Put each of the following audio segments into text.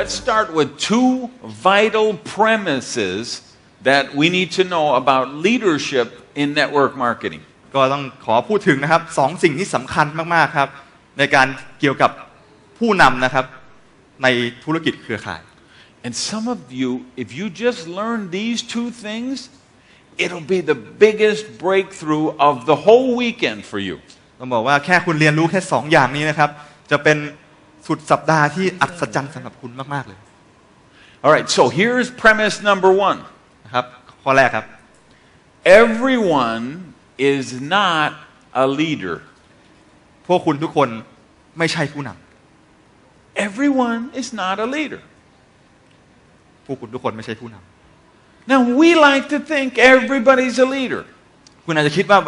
Let's start with two vital premises that we need to know about leadership in network marketing. ก็ต้องขอพูดถึงนะครับสองสิ่งที่สำคัญมากๆครับในการเกี่ยวกับผู้นำนะครับในธุรกิจเครือข่าย And some of you, if you just learn these two things, it'll be the biggest breakthrough of the whole weekend for you. ต้องบอกว่าแค่คุณเรียนรู้แค่2อย่างนี้นะครับจะเป็นสุดสัปดาห์ที่อัศจรรย์สำหรับคุณมากๆเลย Alright, so here's premise number 1. นะครับข้อแรกครับ Everyone is not a leader. พวกคุณทุกคนไม่ใช่ผู้นำ Everyone is not a leader. พวกคุณทุกคนไม่ใช่ผู้นำ Now we like to think everybody's a leader. คุณอาจจะคิดว่า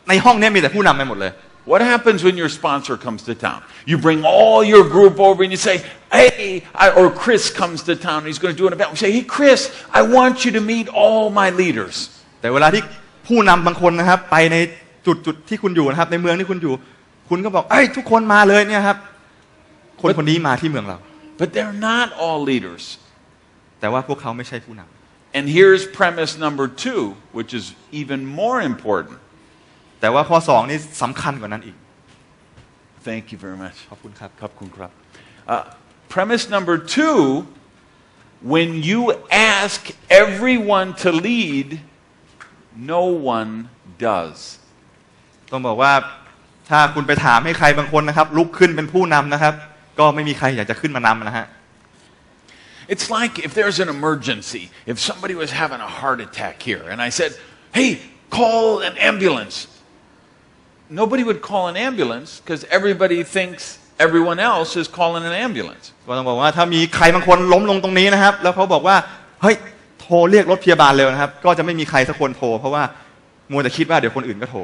ในห้องนี้มีแต่ผู้นำไปหมดเลย What happens when your sponsor comes to town? You bring all your group over and you say, hey, or Chris comes to town and he's going to do an event. We say, hey, Chris, I want you to meet all my leaders. แต่เวลาที่ผู้นำบางคนนะครับไปในจุดที่คุณอยู่นะครับในเมืองที่คุณอยู่คุณก็บอกเอ้ยทุกคนมาเลยเนี่ยครับคนนี้มาที่เมืองเรา But they're not all leaders. แต่ว่าพวกเขาไม่ใช่ผู้นำ And here's premise number 2, which is even more important. แต่ว่าข้อ2นี่สำคัญกว่านั้นอีก Thank you very much. ขอบคุณครับ ขอบคุณครับ Premise number 2, when you ask everyone to lead, no one does. ต้องบอกว่าถ้าคุณไปถามให้ใครบางคนนะครับลุกขึ้นเป็นผู้นำนะครับก็ไม่มีใครอยากจะขึ้นมานำนะฮะ It's like if there's an emergency, if somebody was having a heart attack here, and I said, hey, call an ambulance. Nobody would call an ambulance because everybody thinks everyone else is calling an ambulance. ก็ต้องบอกว่าถ้ามีใครบางคนล้มลงตรงนี้นะครับแล้วเขาบอกว่าเฮ้ยโทรเรียกรถพยาบาลเร็วนะครับก็จะไม่มีใครสักคนโทรเพราะว่ามัวแต่คิดว่าเดี๋ยวคนอื่นก็โทร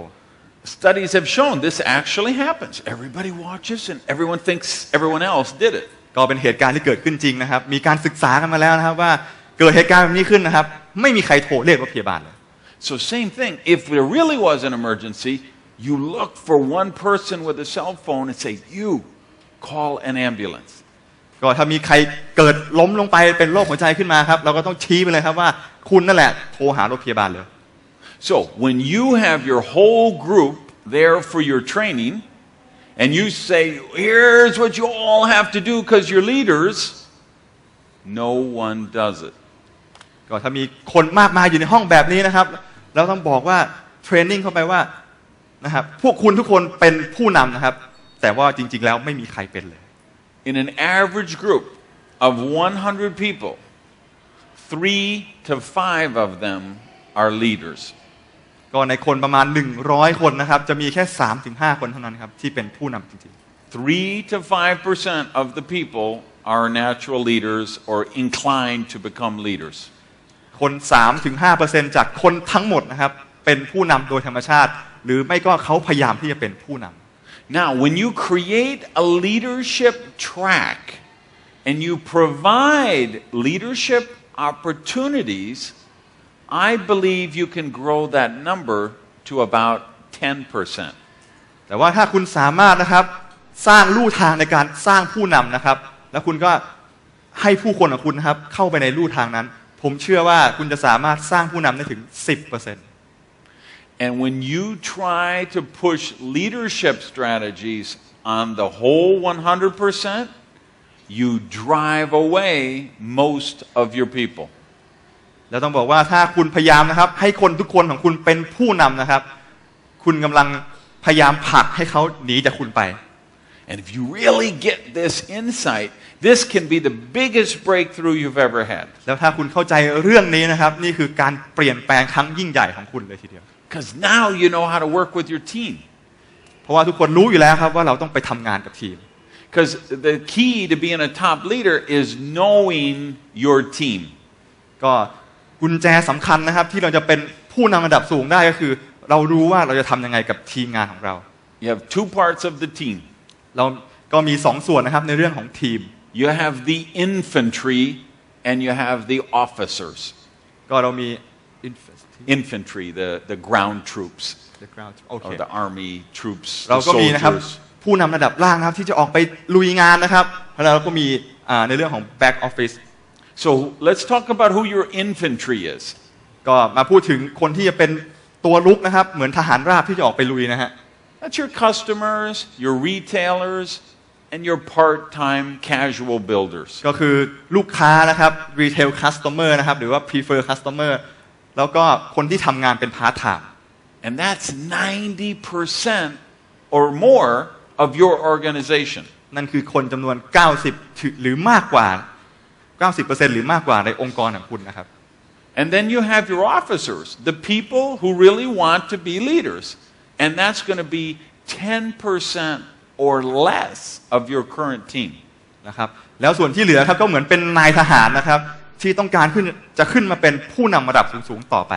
Studies have shown this actually happens. Everybody watches and everyone thinks everyone else did it. ก็เป็นเหตุการณ์ที่เกิดขึ้นจริงนะครับมีการศึกษากันมาแล้วนะครับว่าเกิดเหตุการณ์แบบนี้ขึ้นนะครับไม่มีใครโทรเรียกรถพยาบาลเลย So same thing. If there really was an emergency, you look for one person with a cell phone and say, you call an ambulance. ก็ถ้ามีใครเกิดล้มลงไปเป็นโรคหัวใจขึ้นมาครับเราก็ต้องชี้ไปเลยครับว่าคุณนั่นแหละโทรหารถพยาบาลเลย So when you have your whole group there for your training and you say, here's what you all have to do because you're leaders, no one does it. ก็ถ้ามีคนมากมายอยู่ในห้องแบบนี้นะครับเราต้องบอกว่าเทรนนิ่งเข้าไปว่านะครับพวกคุณทุกคนเป็นผู้นำนะครับแต่ว่าจริงๆแล้วไม่มีใครเป็นเลย In an average group of 100 people, 3 to 5 of them are leaders. ก็ในคนประมาณ100คนนะครับจะมีแค่ 3-5 คนเท่านั้นครับที่เป็นผู้นำจริงๆ 3 to 5% of the people are natural leaders or inclined to become leaders. คน 3-5% จากคนทั้งหมดนะครับเป็นผู้นำโดยธรรมชาติหรือไม่ก็เขาพยายามที่จะเป็นผู้นำ Now, when you create a leadership track and you provide leadership opportunities, I believe you can grow that number to about 10%. แต่ว่าถ้าคุณสามารถนะครับสร้างลู่ทางในการสร้างผู้นำนะครับแล้วคุณก็ให้ผู้คนของคุณนะครับเข้าไปในลู่ทางนั้นผมเชื่อว่าคุณจะสามารถสร้างผู้นำได้ถึง 10%And when you try to push leadership strategies on the whole 100%, you drive away most of your people. แล้วต้องบอกว่าถ้าคุณพยายามนะครับให้คนทุกคนของคุณเป็นผู้นำนะครับคุณกำลังพยายามผลักให้เขาหนีจากคุณไป And if you really get this insight, this can be the biggest breakthrough you've ever had. แล้วถ้าคุณเข้าใจเรื่องนี้นะครับนี่คือการเปลี่ยนแปลงครั้งยิ่งใหญ่ของคุณเลยทีเดียวBecause now you know how to work with your team. เพราะว่าทุกคนรู้อยู่แล้วครับว่าเราต้องไปทำงานกับทีม Because the key to being a top leader is knowing your team. ก็กุญแจสำคัญนะครับที่เราจะเป็นผู้นำระดับสูงได้ก็คือเรารู้ว่าเราจะทำยังไงกับทีมงานของเรา You have 2 parts of the team. เราก็มี2 ส่วนนะครับในเรื่องของทีม You have the infantry and you have the officers. ก็เรามีInfantry, the ground troops, or the army troops, เรา the ก็มีนะครับ soldiers. ผู้นำระดับล่างนะครับที่จะออกไปลุยงานนะครับแล้วเราก็มี ในเรื่องของ back office So let's talk about who your infantry is. ก็มาพูดถึงคนที่จะเป็นตัวรุกนะครับเหมือนทหารราบที่จะออกไปลุยนะฮะ That's your customers, your retailers, and your part-time casual builders. ก็คือลูกค้านะครับ retail customer นะครับหรือว่า prefer customer แล้วก็คนที่ทำงานเป็น part time And that's 90% or more of your organization. นั่นคือคนจำนวน90หรือมากกว่า90%หรือมากกว่าในองค์กรของคุณนะครับ And then you have your officers, the people who really want to be leaders. And that's going to be 10% or less of your current team. นะครับแล้วส่วนที่เหลือครับก็เหมือนเป็นนายทหารนะครับที่ต้องการจะขึ้นมาเป็นผู้นำระดับสูงๆต่อไป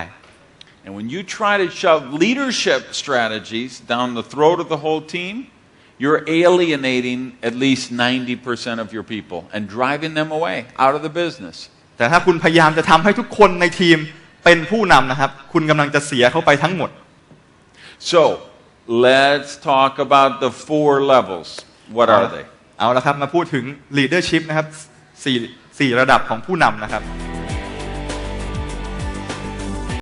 And when you try to shove leadership strategies down the throat of the whole team, you're alienating at least 90% of your people and driving them away out of the business. แต่ถ้าคุณพยายามจะทำให้ทุกคนในทีมเป็นผู้นำนะครับคุณกำลังจะเสียเขาไปทั้งหมด So let's talk about the 4 levels. What are they? เอาละครับมาพูดถึง leadership นะครับ4ระดับของผู้นำนะครับ